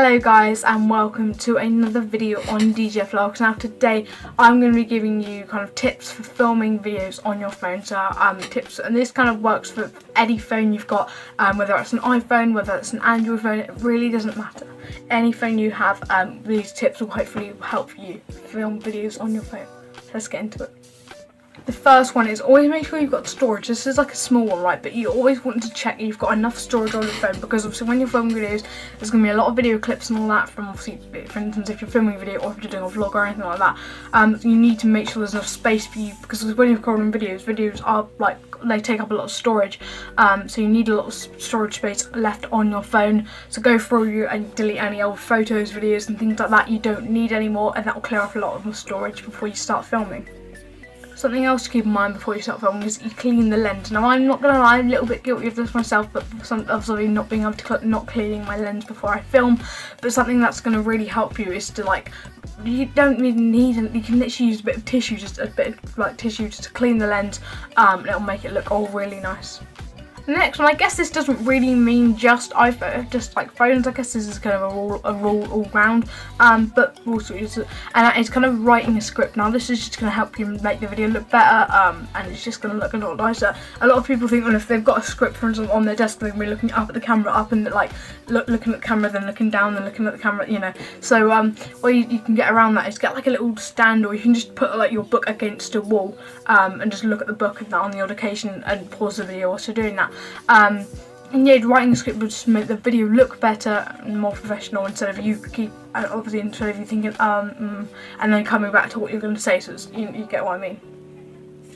Hello guys, and welcome to another video on DJ Vlogs. Now today I'm going to be giving you kind of tips for filming videos on your phone. So tips, and this kind of works for any phone you've got, whether it's an iPhone, whether it's an Android phone, it really doesn't matter. Any phone you have, these tips will hopefully help you film videos on your phone. Let's get into it. The first one is always make sure you've got storage. This is like a small one, right? But you always want to check you've got enough storage on your phone, because obviously when you're filming videos, there's going to be a lot of video clips and all that from, obviously, for instance, if you're filming a video or if you're doing a vlog or anything like that. You need to make sure there's enough space for you, because when you're recording videos are like, they take up a lot of storage. So you need a lot of storage space left on your phone. So go through you and delete any old photos, videos and things like that you don't need anymore, and that will clear off a lot of the storage before you start filming. Something else to keep in mind before you start filming is you clean the lens. Now I'm not going to lie, I'm a little bit guilty of this myself, but obviously not being able to not cleaning my lens before I film. But something that's going to really help you is to, like, you don't really need it. You can literally use a bit of tissue, just a bit of like tissue, just to clean the lens. It'll make it look all really nice. The next one, I guess this doesn't really mean just iPhone, just like phones. I guess this is kind of a rule all round, but also and that is kind of writing a script. Now this is just going to help you make the video look better, and it's just going to look a lot nicer. A lot of people think, well, if they've got a script, for instance, on their desk, they're going to be looking up at the camera, up and like looking at the camera, then looking down, then looking at the camera, you know. So what you can get around that is get like a little stand, or you can just put like your book against a wall, and just look at the book and that on the odd occasion, and pause the video whilst you're doing that. And yeah, writing a script would just make the video look better and more professional, instead of you thinking and then coming back to what you're going to say. So it's, you get what I mean.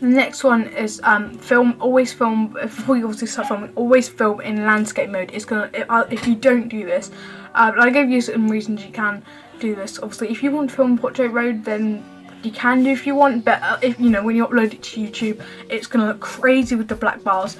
The next one is always film before you obviously start filming. Always film in landscape mode. It's gonna if you don't do this, I give you some reasons you can do this. Obviously, if you want to film portrait mode, then you can do if you want, but if you know, when you upload it to YouTube, it's gonna look crazy with the black bars.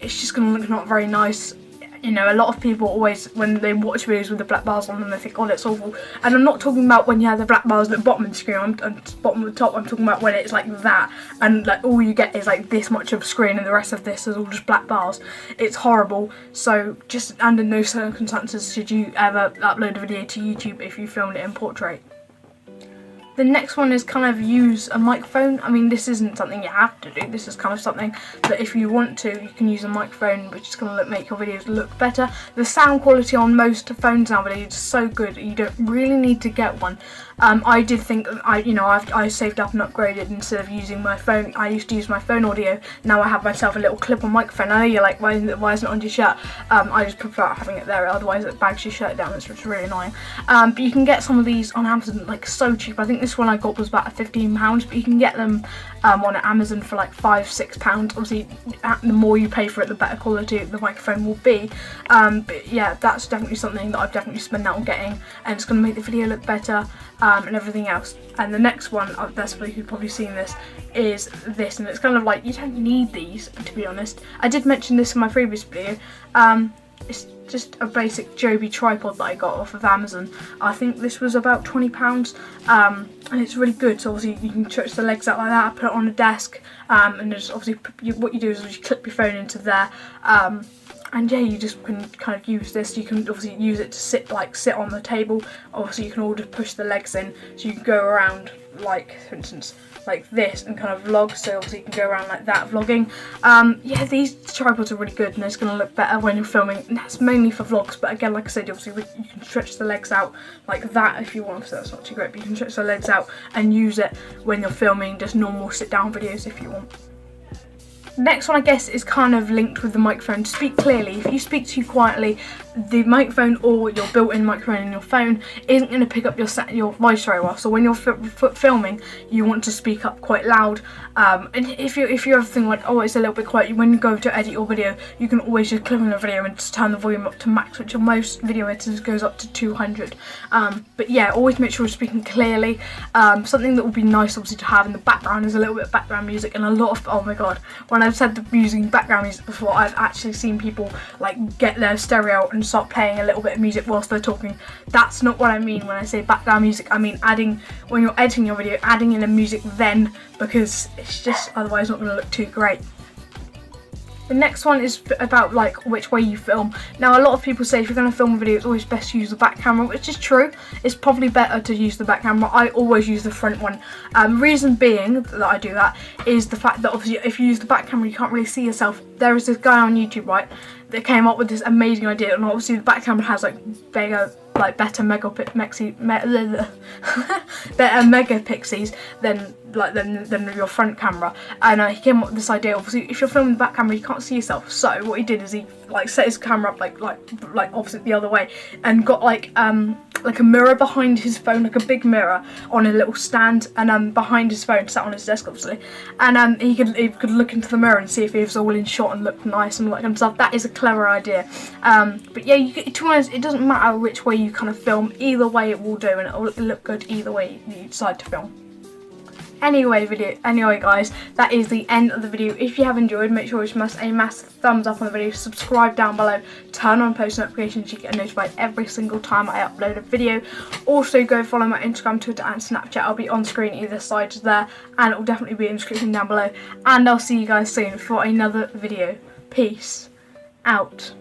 It's just gonna look not very nice. You know, a lot of people always, when they watch videos with the black bars on them, they think, oh, that's awful. And I'm not talking about when you have the black bars at the bottom of the screen and bottom of the top. I'm talking about when it's like that, and like all you get is like this much of a screen, and the rest of this is all just black bars. It's horrible. So just under no circumstances should you ever upload a video to YouTube if you filmed it in portrait. The next one is kind of use a microphone. I mean, this isn't something you have to do. This is kind of something that if you want to, you can use a microphone, which is going to make your videos look better. The sound quality on most phones nowadays is so good, you don't really need to get one. I did think, I saved up and upgraded. Instead of using my phone, I used to use my phone audio. Now I have myself a little clip-on microphone. I know you're like, why isn't it on your shirt? I just prefer having it there, otherwise it bags your shirt down. It's really annoying. But you can get some of these on Amazon, like, so cheap. I think this one I got was about £15, but you can get them on Amazon for like £5-6. Obviously, the more you pay for it, the better quality the microphone will be. But yeah, that's definitely something that I've definitely spent out on getting, and it's going to make the video look better. And everything else. And the next one, that's where you've probably seen this, is this, and it's kind of like, you don't need these, to be honest. I did mention this in my previous video. It's just a basic Joby tripod that I got off of Amazon. I think this was about £20, and it's really good. So obviously you can stretch the legs out like that, put it on a desk, and just obviously what you do is you clip your phone into there. And yeah, you just can kind of use this. You can obviously use it to sit on the table. Obviously, you can all just push the legs in, so you can go around, like, for instance, like this, and kind of vlog. So obviously you can go around like that, vlogging. Yeah, these tripods are really good, and it's going to look better when you're filming. And that's mainly for vlogs, but again, like I said, obviously you can stretch the legs out like that if you want. So that's not too great, but you can stretch the legs out and use it when you're filming just normal sit-down videos if you want. Next one, I guess, is kind of linked with the microphone. Speak clearly. If you speak too quietly, the microphone or your built-in microphone in your phone isn't going to pick up your voice very well. So when you're filming, you want to speak up quite loud. And if you ever think like, oh, it's a little bit quiet, when you go to edit your video, you can always just click on the video and just turn the volume up to max, which on most video editors goes up to 200. But yeah, always make sure you're speaking clearly. Something that would be nice, obviously, to have in the background is a little bit of background music, and a lot of, oh my god, when I've said using background music before, I've actually seen people like get their stereo out and start playing a little bit of music whilst they're talking. That's not what I mean when I say background music. I mean adding, when you're editing your video, adding in a music then, because it's just otherwise not going to look too great. The next one is about like which way you film. Now a lot of people say if you're going to film a video it's always best to use the back camera, which is true. It's probably better to use the back camera. I always use the front one. Reason being that I do that is the fact that obviously if you use the back camera you can't really see yourself. There is this guy on YouTube, right, that came up with this amazing idea, and obviously the back camera has like better megapixels than your front camera, and he came up with this idea. Obviously if you're filming the back camera you can't see yourself, so what he did is he like set his camera up like opposite the other way, and got like a mirror behind his phone, like a big mirror on a little stand, and behind his phone, sat on his desk obviously, and he could look into the mirror and see if he was all in shot and looked nice and all that kind of stuff. That is a clever idea. But yeah, to be honest, it doesn't matter which way you kind of film, either way it will do, and it will look good either way you decide to film. Anyway guys, that is the end of the video. If you have enjoyed, make sure you smash a massive thumbs up on the video, subscribe down below, turn on post notifications so you get notified every single time I upload a video. Also go follow my Instagram, Twitter and Snapchat. I'll be on screen either side there, and it will definitely be in the description down below, and I'll see you guys soon for another video. Peace out.